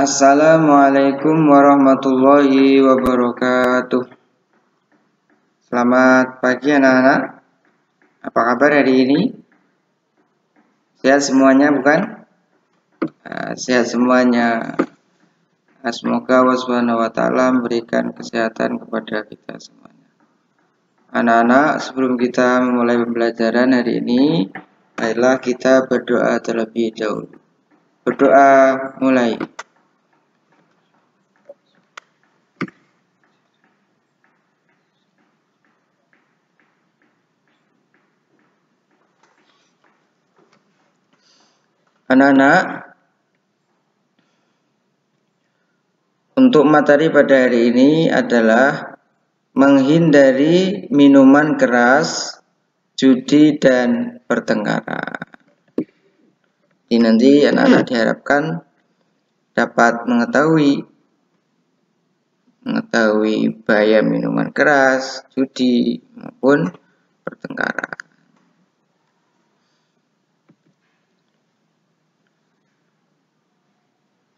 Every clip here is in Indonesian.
Assalamualaikum warahmatullahi wabarakatuh. Selamat pagi anak-anak. Apa kabar hari ini? Sehat semuanya bukan? Sehat semuanya. Semoga Allah Subhanahu wa taala memberikan kesehatan kepada kita semuanya. Anak-anak, sebelum kita memulai pembelajaran hari ini, marilah kita berdoa terlebih dahulu. Berdoa mulai. Anak-anak, untuk materi pada hari ini adalah menghindari minuman keras, judi, dan pertengkaran. Jadi nanti anak-anak diharapkan dapat mengetahui bahaya minuman keras, judi, maupun pertengkaran.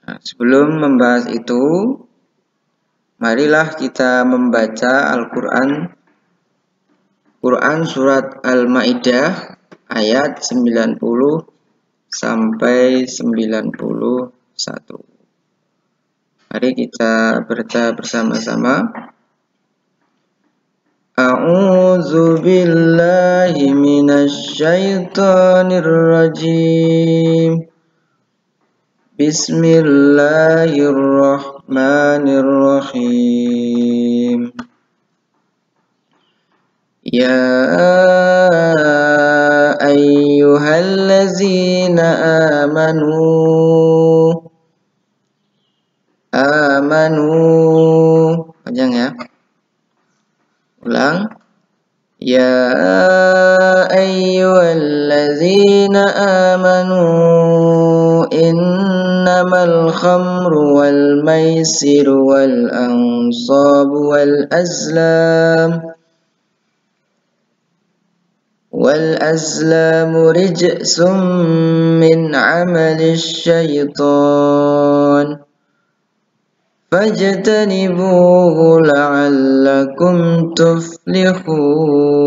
Nah, sebelum membahas itu, marilah kita membaca Al-Quran surat Al-Maidah ayat 90 sampai 91. Mari kita baca bersama-sama. A'udzu billahi minasy syaithanir rajim. Bismillahirrahmanirrahim. Ya ayyuhallazina amanu. Panjang ya. Ulang. Ya ayyuhallazina amanu. Innamal khamru wal maisiru wal ansabu wal azlamu rijsum min amali syaitan fajtanibuhu la'allakum tuflihun.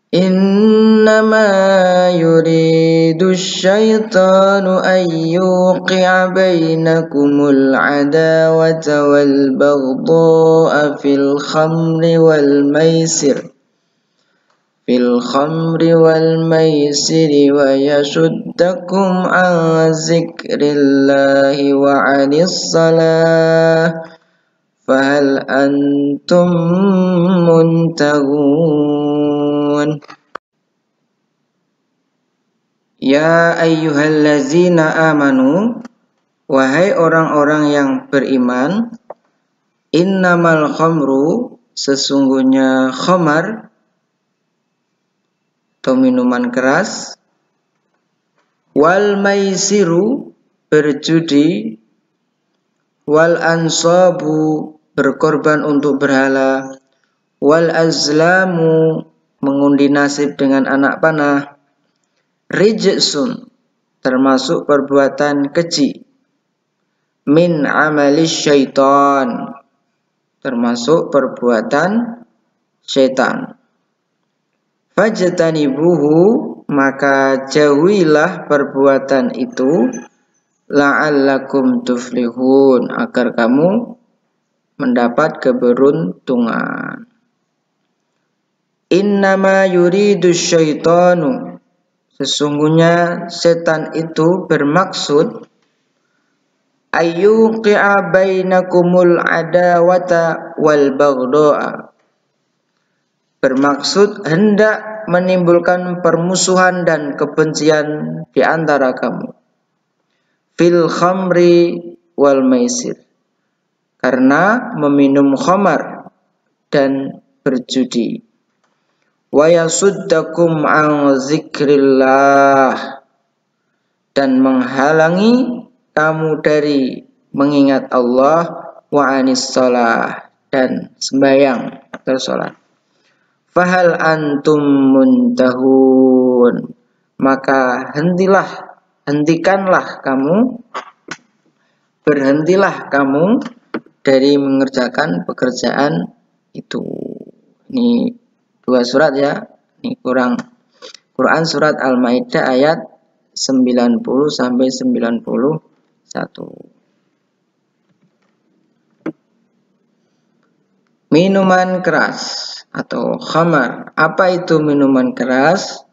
Innama yuridu syaitanu an yuqi'a bainakumul adawata wal baghdha'a fil khamri wal maisiri wa yasuddakum an zikrillahi wa 'anis salah fahal antum muntahun. Ya ayyuhallazina amanu, wahai orang-orang yang beriman, innamal khamru, sesungguhnya khamar atau minuman keras, wal maisiru, berjudi, wal ansabu, berkorban untuk berhala, wal azlamu, mengundi nasib dengan anak panah, rijsun, termasuk perbuatan keji, min amalis syaitan, termasuk perbuatan syaitan. Fajtanibuhu, maka jauhilah perbuatan itu, la'allakum tuflihun, agar kamu mendapat keberuntungan. Innama yuridu syaitanu, sesungguhnya setan itu bermaksud ayyuqi'a bainakumul adawata wal baghdha'a, bermaksud hendak menimbulkan permusuhan dan kebencian di antara kamu, fil khamri wal maisir, karena meminum khamar dan berjudi, wa yasuddakum an zikrillah, dan menghalangi kamu dari mengingat Allah, wa anis shalah, dan sembahyang atau sholat. Fahal antum muntahun, maka hentikanlah kamu, berhentilah kamu dari mengerjakan pekerjaan itu. Ini 2 surat ya. Ini Quran surat Al-Maidah ayat 90 sampai 91. Minuman keras atau khamar. Apa itu minuman keras?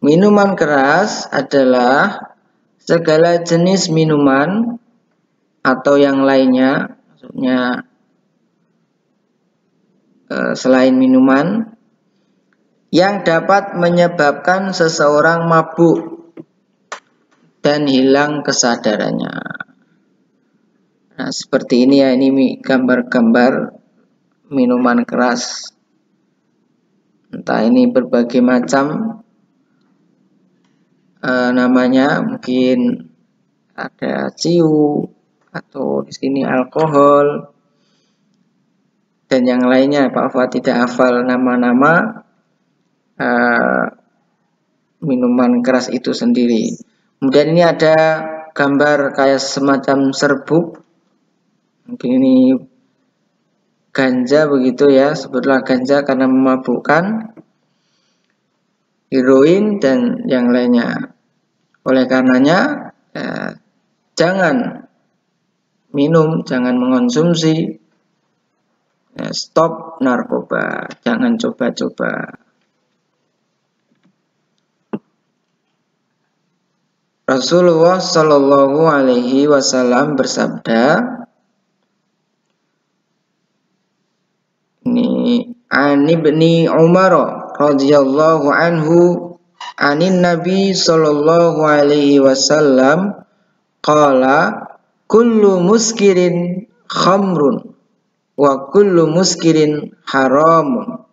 Minuman keras adalah segala jenis minuman atau yang lainnya, maksudnya selain minuman, yang dapat menyebabkan seseorang mabuk dan hilang kesadarannya. Nah, seperti ini ya, ini gambar-gambar minuman keras. Entah ini berbagai macam namanya, mungkin ada ciu atau di sini alkohol dan yang lainnya. Pak Fuad tidak hafal nama-nama minuman keras itu sendiri. Kemudian ini ada gambar kayak semacam serbuk, mungkin ini ganja begitu ya, sebutlah ganja karena memabukkan, heroin dan yang lainnya. Oleh karenanya jangan minum, jangan mengonsumsi, stop narkoba, jangan coba-coba. Rasulullah Shallallahu Alaihi Wasallam bersabda, ini An Ibni Umar radhiyallahu anhu anin Nabi Shallallahu Alaihi Wasallam qala kullu muskirin khamrun wa kullu muskirin haramun.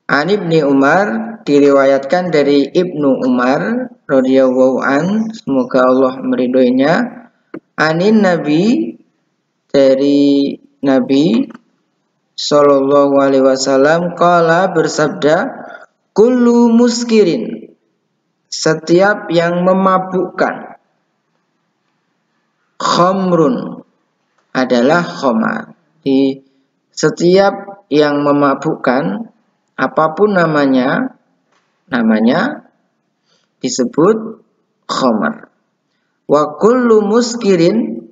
An Ibni Umar, diriwayatkan dari Ibnu Umar radhiyallahu an, semoga Allah meridhoinya, anin Nabi, dari Nabi Sallallahu Alaihi Wasallam, qala, bersabda, kullu muskirin, setiap yang memabukkan, khamrun adalah khamar. Di setiap yang memabukkan, apapun namanya disebut khamar. Wa kullu muskirin,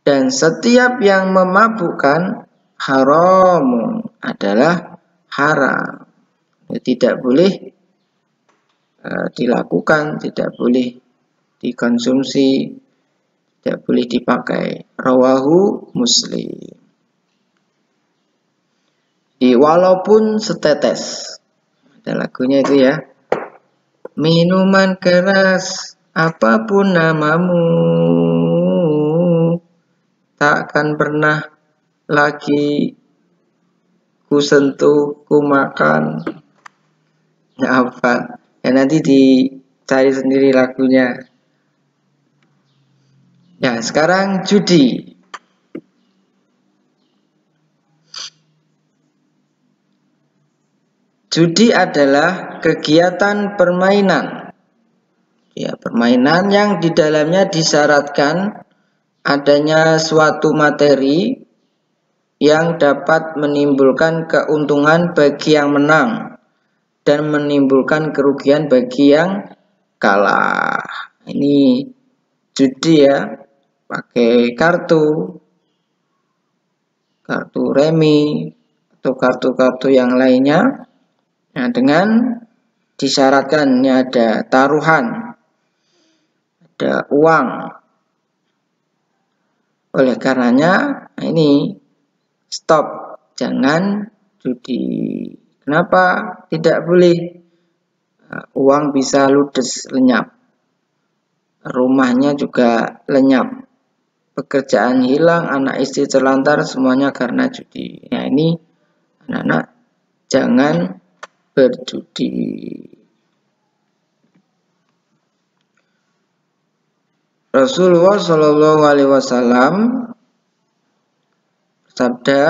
dan setiap yang memabukkan, haramun adalah haram. Tidak boleh dilakukan, tidak boleh dikonsumsi, tidak boleh dipakai. Rawahu Muslim. Walaupun setetes, ada lagunya itu ya, minuman keras apapun namamu, takkan pernah lagi ku sentuh, ku makan. Nggak apa ya, nanti dicari sendiri lagunya ya. Sekarang judi. Judi adalah kegiatan permainan, ya, permainan yang di dalamnya disyaratkan adanya suatu materi yang dapat menimbulkan keuntungan bagi yang menang dan menimbulkan kerugian bagi yang kalah. Ini judi ya, pakai kartu remi atau kartu-kartu yang lainnya. Nah, dengan disyaratkannya ada taruhan, ada uang. Oleh karenanya, ini stop, jangan judi. Kenapa tidak boleh? Uang bisa ludes, lenyap. Rumahnya juga lenyap. Pekerjaan hilang, anak istri terlantar, semuanya karena judi. Nah, ini anak-anak jangan berjudi. Rasulullah Shallallahu Alaihi Wasallam bersabda,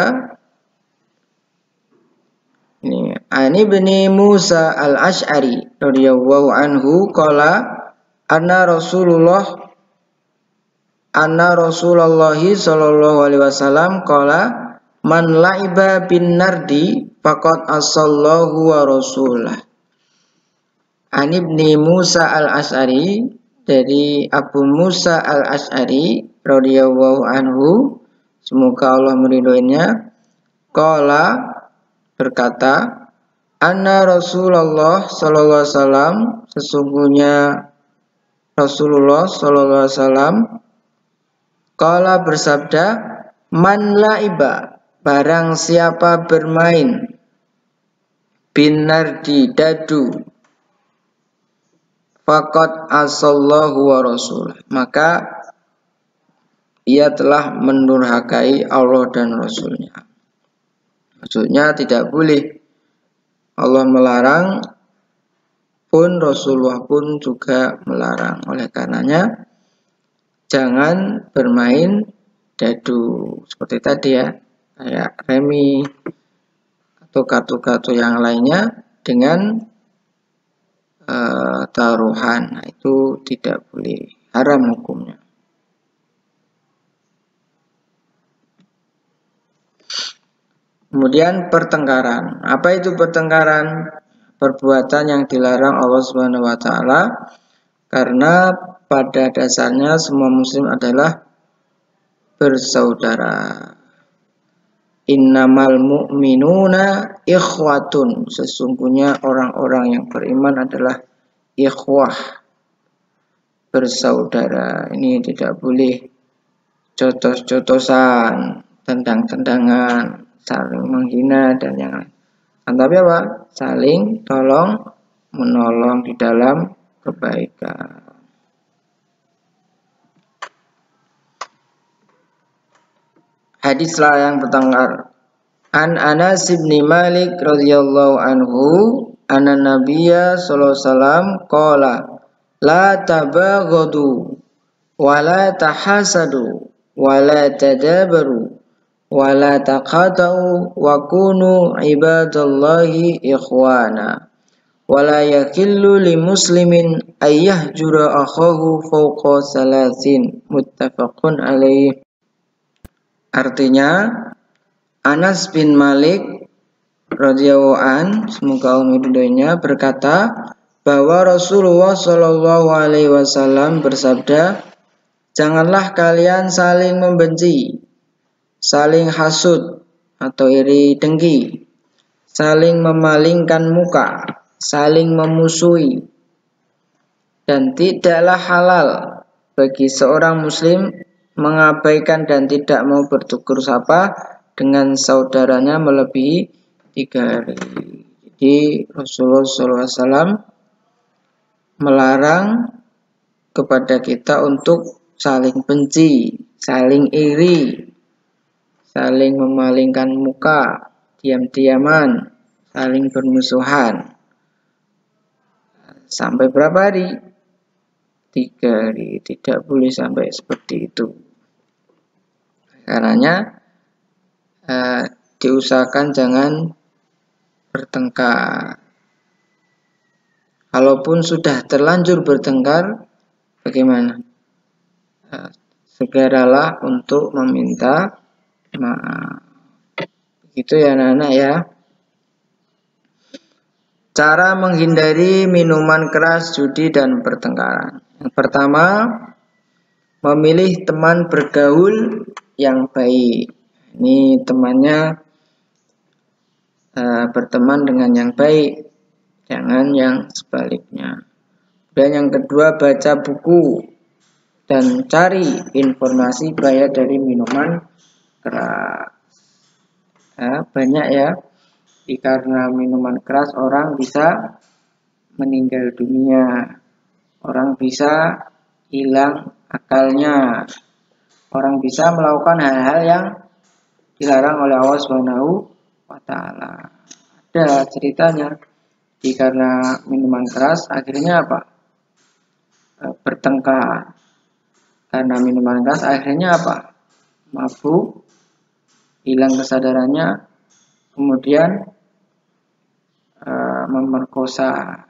ini Ani bin Musa al-Ash'ari radhiyallahu anhu qala anna Rasulullah sallallahu alaihi wasallam qala man la'iba bin nardi faqad asallahu wa rasulah. An Ibni Musa al-Asy'ari, dari Abu Musa al-Asy'ari radhiyallahu anhu, semoga Allah meridhoinya, qala, berkata, anna Rasulullah sallallahu alaihi wasallam, sesungguhnya Rasulullah sallallahu alaihi wasallam, qala, bersabda, man la'iba, barang siapa bermain, bin nardi, dadu, faqad asallahu wa rasul, maka ia telah mendurhakai Allah dan Rasulnya. Maksudnya tidak boleh. Allah melarang pun, Rasulullah pun juga melarang. Oleh karenanya jangan bermain dadu seperti tadi ya, kayak remi atau kartu-kartu yang lainnya dengan taruhan. Nah, itu tidak boleh, haram hukumnya. Kemudian pertengkaran. Apa itu pertengkaran? Perbuatan yang dilarang Allah Subhanahu wa taala, karena pada dasarnya semua muslim adalah bersaudara. Innamal mu'minuna ikhwatun, sesungguhnya orang-orang yang beriman adalah ikhwah, bersaudara. Ini tidak boleh jotos-jotosan, tendang-tendangan, saling menghina dan yang lain. Tapi apa? Saling tolong menolong di dalam kebaikan. Hadislah yang bertengkar. An Anas bin Malik radhiyallahu anhu, anna Nabiyya sallallahu alaihi wasallam qala la tabaghadu wa la tahasadu wa la tadabaru wa la taqatu wa kunu ibadallahi ikhwana wa la yakillu li muslimin ayyahjura akhahu fawqa salasin, muttafaqun alaih. Artinya, Anas bin Malik radhiyallahu an, semoga Allah meridhoinya, berkata bahwa Rasulullah Shallallahu alaihi wasallam bersabda, janganlah kalian saling membenci, saling hasud atau iri dengki, saling memalingkan muka, saling memusuhi, dan tidaklah halal bagi seorang muslim mengabaikan dan tidak mau bertutur sapa dengan saudaranya melebihi 3 hari. Jadi Rasulullah SAW melarang kepada kita untuk saling benci, saling iri, saling memalingkan muka, diam-diaman, saling bermusuhan. Sampai berapa hari? 3 hari. Tidak boleh sampai seperti itu. Karenanya diusahakan jangan bertengkar. Kalaupun sudah terlanjur bertengkar, bagaimana? Segeralah untuk meminta maaf. Begitu ya anak-anak ya. Cara menghindari minuman keras, judi, dan pertengkaran. Yang pertama, memilih teman bergaul yang baik. Ini temannya berteman dengan yang baik, jangan yang sebaliknya. Dan yang kedua, baca buku dan cari informasi bahaya dari minuman keras. Banyak ya, karena minuman keras orang bisa meninggal dunia, orang bisa hilang akalnya, orang bisa melakukan hal-hal yang dilarang oleh Allah Subhanahu wa taala. Ada ceritanya, karena minuman keras akhirnya apa? Bertengkar. Karena minuman keras akhirnya apa? Mabuk, hilang kesadarannya, kemudian memerkosa,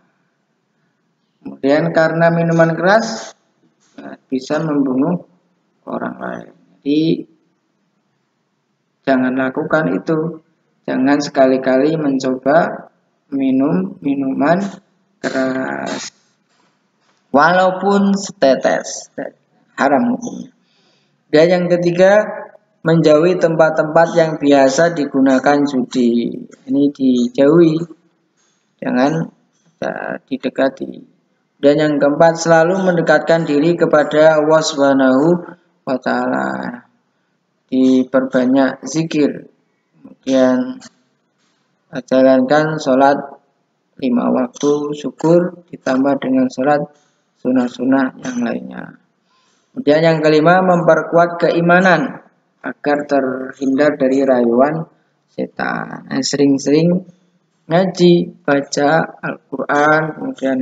Kemudian karena minuman keras bisa membunuh orang lain. Jadi jangan lakukan itu. Jangan sekali-kali mencoba minum minuman keras. Walaupun setetes, haram hukumnya. Dan yang ketiga, menjauhi tempat-tempat yang biasa digunakan judi. Ini dijauhi, jangan didekati. Dan yang keempat, selalu mendekatkan diri kepada Allah Subhanahu wa Ta'ala. Diperbanyak zikir. Kemudian jalankan sholat 5 waktu syukur ditambah dengan sholat sunnah-sunnah yang lainnya. Kemudian yang kelima, memperkuat keimanan agar terhindar dari rayuan setan. Sering-sering ngaji, baca Al-Quran, kemudian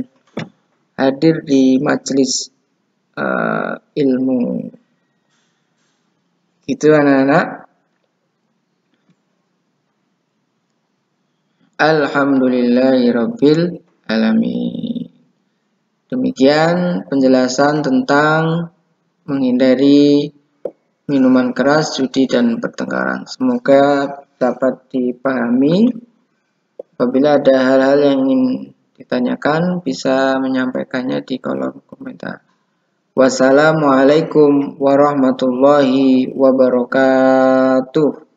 hadir di majelis ilmu. Gitu anak-anak. Alhamdulillahirabbil alamin. Demikian penjelasan tentang menghindari minuman keras, judi, dan pertengkaran. Semoga dapat dipahami. Apabila ada hal-hal yang ingin ditanyakan, bisa menyampaikannya di kolom komentar. Wassalamualaikum warahmatullahi wabarakatuh.